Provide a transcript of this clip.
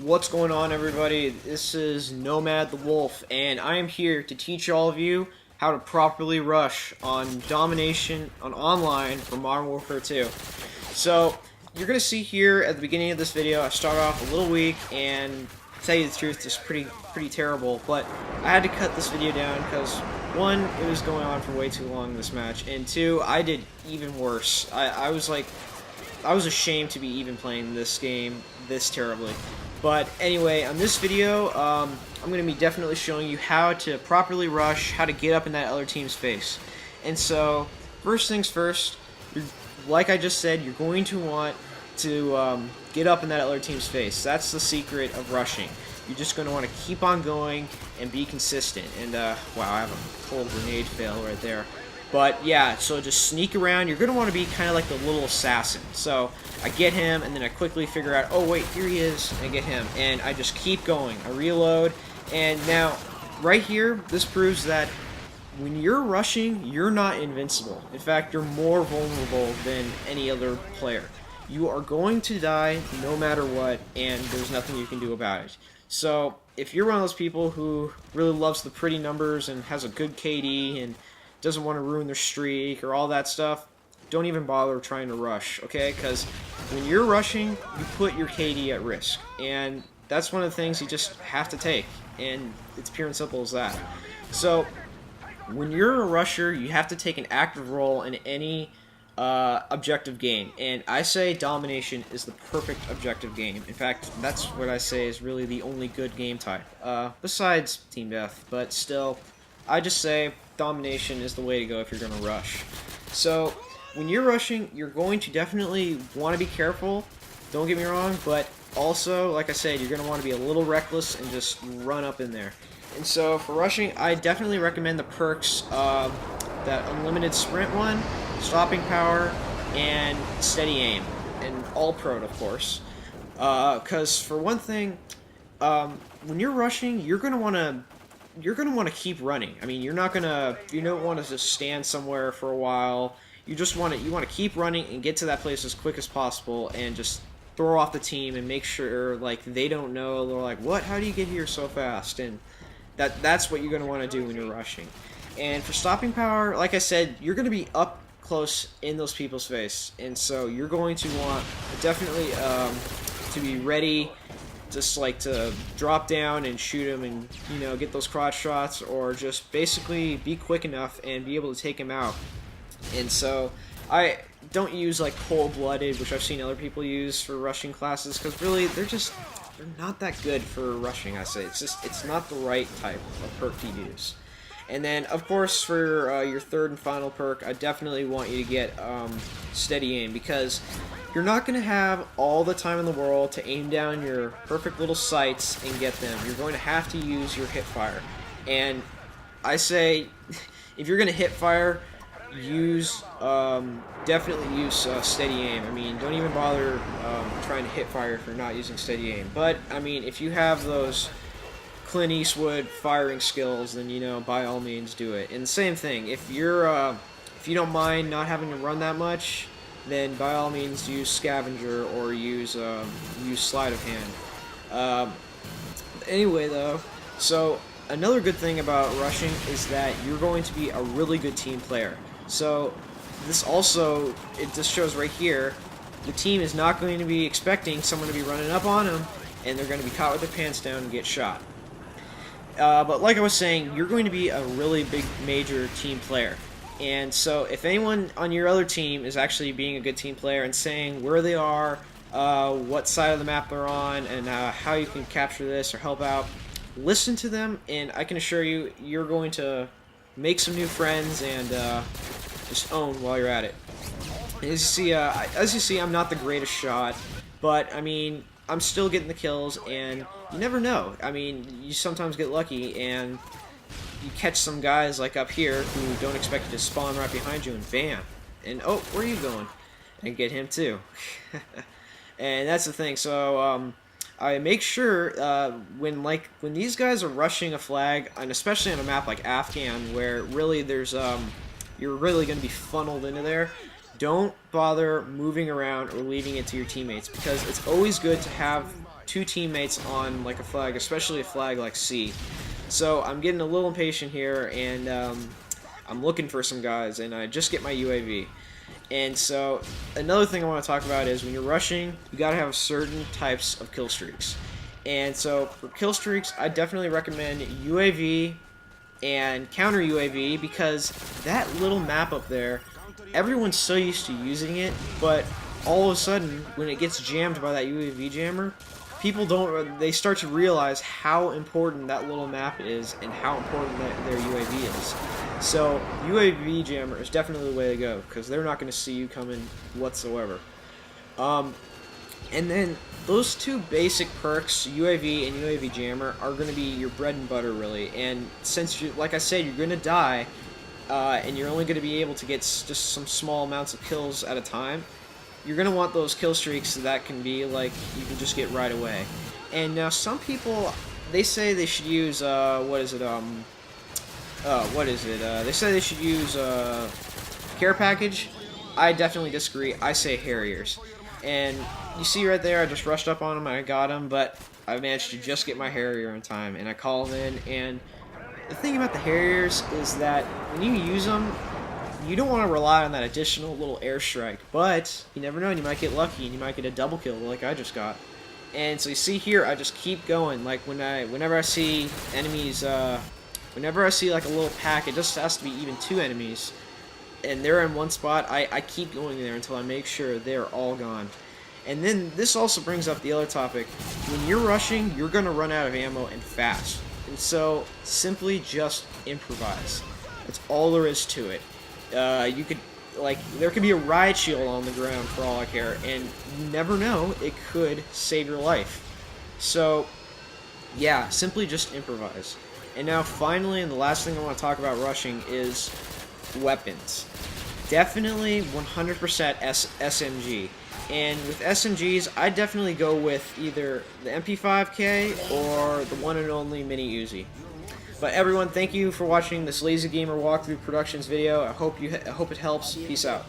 What's going on, everybody? This is Nomad the Wolf, and I am here to teach all of you how to properly rush on domination on online for Modern Warfare 2. So, you're going to see here at the beginning of this video, I start off a little weak, and to tell you the truth, it's pretty terrible, but I had to cut this video down because, one, it was going on for way too long in this match, and two, I did even worse. I was ashamed to be even playing this game this terribly. But anyway, on this video, I'm going to be definitely showing you how to properly rush, how to get up in that other team's face. And so, first things first, like I just said, you're going to want to get up in that other team's face. That's the secret of rushing. You're just going to want to keep on going and be consistent. And, wow, I have a cold grenade fail right there. But yeah, so just sneak around. You're going to want to be kind of like the little assassin. So I get him, and then I quickly figure out, oh wait, here he is, and I get him. And I just keep going. I reload, and now, right here, this proves that when you're rushing, you're not invincible. In fact, you're more vulnerable than any other player. You are going to die no matter what, and there's nothing you can do about it. So if you're one of those people who really loves the pretty numbers and has a good KD and doesn't want to ruin their streak or all that stuff, don't even bother trying to rush, okay? Because when you're rushing, you put your KD at risk, and that's one of the things you just have to take, and it's pure and simple as that. So when you're a rusher, you have to take an active role in any objective game, and I say domination is the perfect objective game. In fact, that's what I say is really the only good game type, besides team death, but still, I just say domination is the way to go if you're going to rush. So when you're rushing, you're going to definitely want to be careful, don't get me wrong, but also, like I said, you're going to want to be a little reckless and just run up in there. And so for rushing, I definitely recommend the perks, that unlimited sprint one, stopping power, and steady aim, and all prone, of course. Because for one thing, when you're rushing, you're going to want to keep running. I mean, you don't want to just stand somewhere for a while. You want to keep running and get to that place as quick as possible and just throw off the team and make sure like they don't know. They're like, what? How do you get here so fast? And that's what you're going to want to do when you're rushing. And for stopping power, like I said, you're going to be up close in those people's face, and so you're going to want definitely to be ready, just like to drop down and shoot him and, you know, get those crotch shots, or just basically be quick enough and be able to take him out. And so I don't use like cold-blooded, which I've seen other people use for rushing classes, because really they're not that good for rushing. I say it's not the right type of perk to use. And then, of course, for your third and final perk, I definitely want you to get steady aim, because you're not going to have all the time in the world to aim down your perfect little sights and get them. You're going to have to use your hip fire. And I say, if you're going to hip fire, definitely use steady aim. I mean, don't even bother trying to hip fire if you're not using steady aim. But, I mean, if you have those Clint Eastwood firing skills, then, you know, by all means do it. And the same thing, if you don't mind not having to run that much, then by all means use scavenger or use sleight of hand. Anyway, though, so another good thing about rushing is that you're going to be a really good team player. So this also, it just shows right here, the team is not going to be expecting someone to be running up on them, and they're going to be caught with their pants down and get shot. But like I was saying, you're going to be a really big, major team player. And so if anyone on your other team is actually being a good team player and saying where they are, what side of the map they're on, and how you can capture this or help out, listen to them, and I can assure you, you're going to make some new friends and just own while you're at it. And as you see, I'm not the greatest shot, but I mean, I'm still getting the kills, and you never know. I mean, you sometimes get lucky, and you catch some guys like up here who don't expect you to spawn right behind you, and bam! And oh, where are you going? And get him too. And that's the thing. So I make sure when these guys are rushing a flag, and especially on a map like Afghan, where really there's you're really going to be funneled into there, don't bother moving around or leaving it to your teammates, because it's always good to have two teammates on like a flag, especially a flag like C. So I'm getting a little impatient here, and I'm looking for some guys, and I just get my UAV. And so another thing I want to talk about is when you're rushing, you got to have certain types of kill streaks. And so for kill streaks, I definitely recommend UAV and counter UAV, because that little map up there, everyone's so used to using it, but all of a sudden when it gets jammed by that UAV jammer, they start to realize how important that little map is and how important their UAV is. So UAV jammer is definitely the way to go, because they're not going to see you coming whatsoever. And then those two basic perks, UAV and UAV jammer, are going to be your bread and butter, really. And since, like I said, you're going to die, and you're only going to be able to get just some small amounts of kills at a time, you're going to want those kill streaks that can be like you can just get right away. And now some people, they say they should use they say they should use care package. I definitely disagree. I say Harriers. And you see right there, I just rushed up on him and I got him, but I managed to just get my Harrier in time, and I call him in. And the thing about the Harriers is that when you use them, you don't want to rely on that additional little airstrike, but you never know, and you might get lucky and you might get a double kill like I just got. And so you see here, I just keep going. Like whenever I see enemies, whenever I see like a little pack, it just has to be even 2 enemies, and they're in one spot, I keep going there until I make sure they're all gone. And then this also brings up the other topic. When you're rushing, you're going to run out of ammo, and fast. And so simply just improvise. That's all there is to it. You could, like, there could be a riot shield on the ground for all I care, and you never know, it could save your life. So yeah, simply just improvise. And now finally, and the last thing I want to talk about rushing is weapons. Definitely 100% SMG. And with SMGs, I definitely go with either the MP5K or the one and only Mini Uzi. But everyone, thank you for watching this Lazy Gamer Walkthrough Productions video. I hope it helps. Peace out.